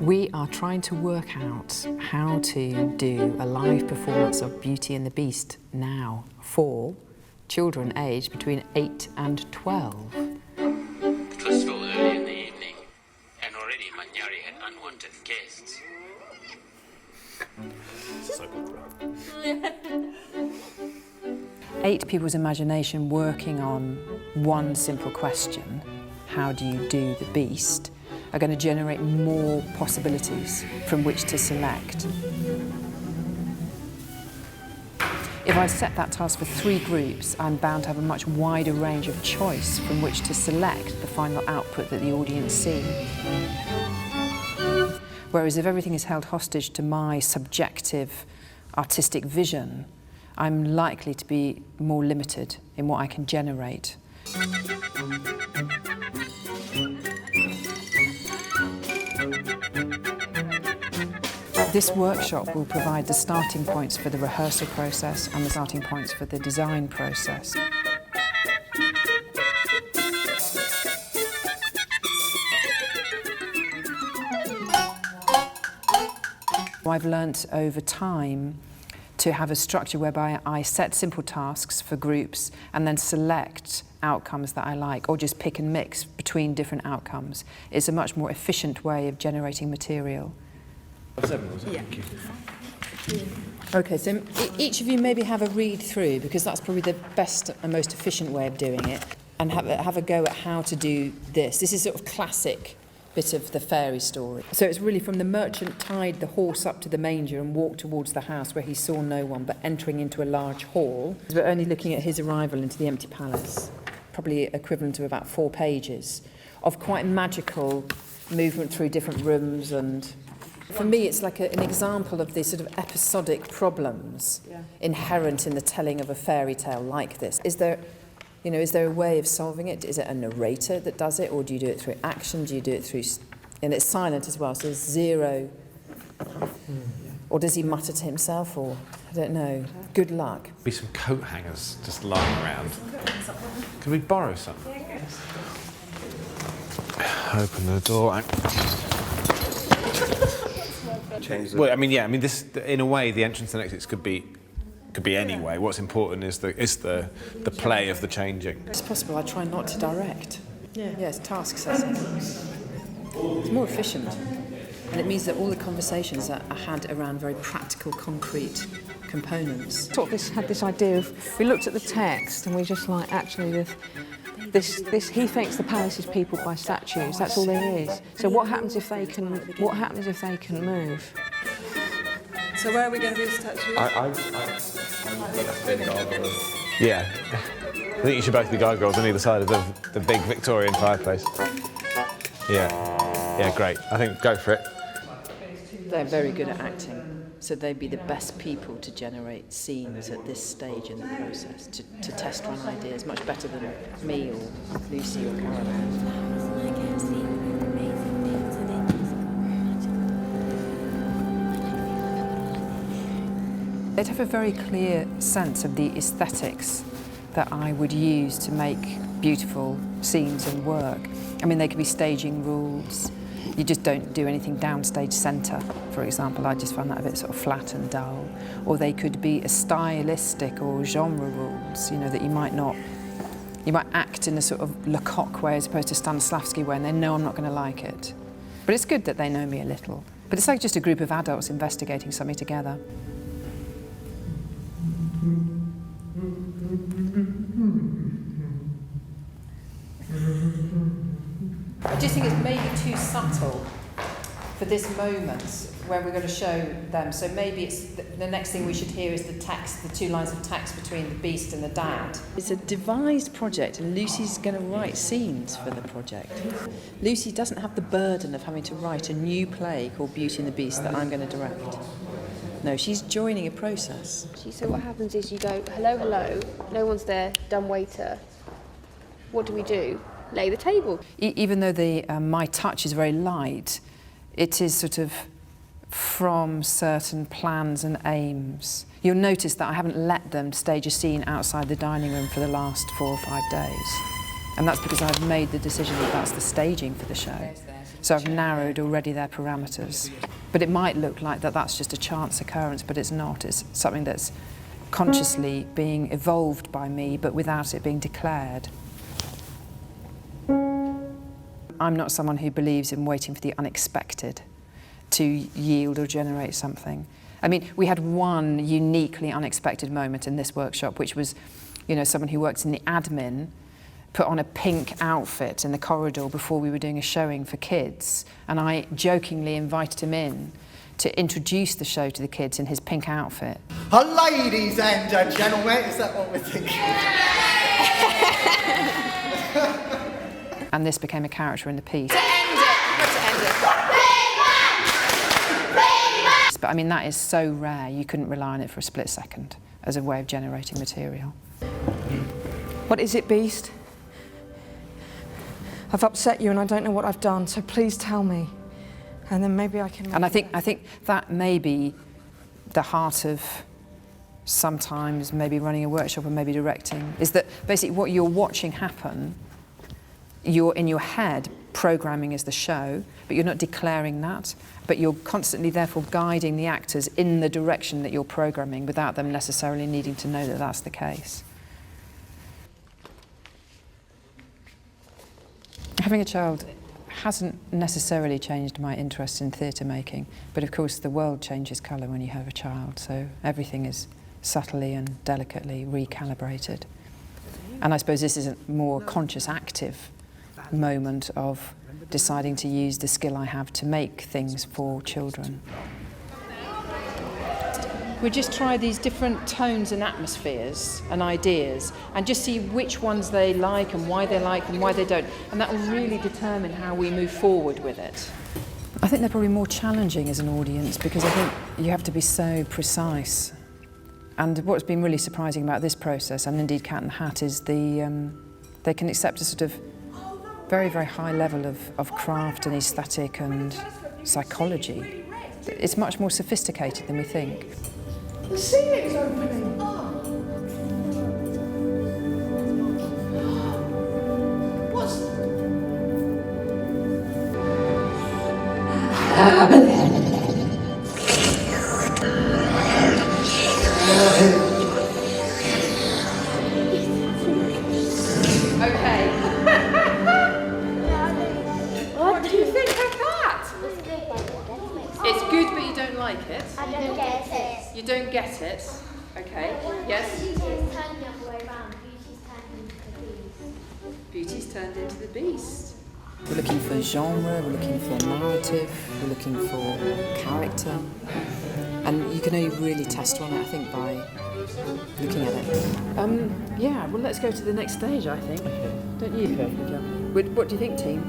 We are trying to work out how to do a live performance of Beauty and the Beast now for children aged between 8 and 12. It was still early in the evening, and already Manyari had unwanted guests. Eight people's imagination working on one simple question, how do you do the beast, are going to generate more possibilities from which to select. If I set that task for 3 groups, I'm bound to have a much wider range of choice from which to select the final output that the audience see. Whereas if everything is held hostage to my subjective artistic vision, I'm likely to be more limited in what I can generate. This workshop will provide the starting points for the rehearsal process and the starting points for the design process. I've learnt over time to have a structure whereby I set simple tasks for groups and then select outcomes that I like, or just pick and mix between different outcomes. It's a much more efficient way of generating material. Yeah. Okay, so each of you maybe have a read through, because that's probably the best and most efficient way of doing it, and have a go at how to do this. This is sort of classic bit of the fairy story. So it's really from the merchant tied the horse up to the manger and walked towards the house where he saw no one, but entering into a large hall. We're only looking at his arrival into the empty palace, probably equivalent to about 4 pages of quite magical movement through different rooms. And for me, it's like an example of these sort of episodic problems inherent in the telling of a fairy tale like this. Is there a way of solving it? Is it a narrator that does it, or do you do it through action? Do you do it through... And it's silent as well, so there's zero... Or does he mutter to himself, or... I don't know. Good luck. Be some coat hangers just lying around. Could we borrow some? Open the door. Well, I mean, this, in a way, the entrance and exits could be any way. What's important is the play of the changing. It's possible I try not to direct. Yes, task setting. It's more efficient. And it means that all the conversations are had around very practical, concrete components. Had this idea of, we looked at the text and we just like, actually, this he thinks the palace is peopled by statues. That's all there is. So what happens if they can move? So where are we going to be the statue? Yeah. I think you should both be gargoyles on either side of the big Victorian fireplace. Yeah, great. I think go for it. They're very good at acting, so they'd be the best people to generate scenes at this stage in the process, to test run ideas, much better than me or Lucy or Caroline. They'd have a very clear sense of the aesthetics that I would use to make beautiful scenes and work. I mean, they could be staging rules. You just don't do anything downstage centre, for example. I just find that a bit sort of flat and dull. Or they could be a stylistic or genre rules, that you might act in a sort of Lecoq way as opposed to Stanislavski way, and they know I'm not going to like it. But it's good that they know me a little. But it's like just a group of adults investigating something together. I just think it's maybe too subtle for this moment where we're going to show them. So maybe it's the next thing we should hear is the text, the 2 lines of text between the beast and the dad. It's a devised project, and Lucy's going to write scenes for the project. Lucy doesn't have the burden of having to write a new play called Beauty and the Beast that I'm going to direct. No, she's joining a process. So what happens is you go, hello, hello, no one's there, dumb waiter. What do? Lay the table. Even though my touch is very light, it is sort of from certain plans and aims. You'll notice that I haven't let them stage a scene outside the dining room for the last 4 or 5 days. And that's because I've made the decision that that's the staging for the show. So I've narrowed already their parameters. But it might look like that's just a chance occurrence, but it's not. It's something that's consciously being evolved by me, but without it being declared. I'm not someone who believes in waiting for the unexpected to yield or generate something. I mean, we had one uniquely unexpected moment in this workshop, which was, someone who works in the admin put on a pink outfit in the corridor before we were doing a showing for kids, and I jokingly invited him in to introduce the show to the kids in his pink outfit. Ladies and gentlemen, is that what we're thinking? And this became a character in the piece. To end it. But I mean, that is so rare, you couldn't rely on it for a split second as a way of generating material. What is it, Beast? I've upset you and I don't know what I've done, so please tell me. And then maybe I can... And I think that may be the heart of sometimes maybe running a workshop and maybe directing, is that basically what you're watching happen, you're in your head programming as the show, but you're not declaring that, but you're constantly therefore guiding the actors in the direction that you're programming without them necessarily needing to know that that's the case. Having a child hasn't necessarily changed my interest in theatre making, but of course the world changes colour when you have a child, so everything is subtly and delicately recalibrated. And I suppose this is a more conscious, active moment of deciding to use the skill I have to make things for children. We just try these different tones and atmospheres and ideas and just see which ones they like and why they like and why they don't. And that will really determine how we move forward with it. I think they're probably more challenging as an audience because I think you have to be so precise. And what's been really surprising about this process, and indeed Cat and Hat, is they can accept a sort of very, very high level of craft and aesthetic and psychology. It's much more sophisticated than we think. The ceiling's opening! What's... Okay. What do you think of that? It's good, but you don't like it. I don't get it. You don't get it. Okay. Yes. Beauty's turned the other way around. Beauty's turned into the beast. Beauty's turned into the beast. We're looking for genre, we're looking for narrative, we're looking for character. And you can only really test on it, I think, by looking at it. Yeah, well, let's go to the next stage, I think. Don't you? What do you think, team?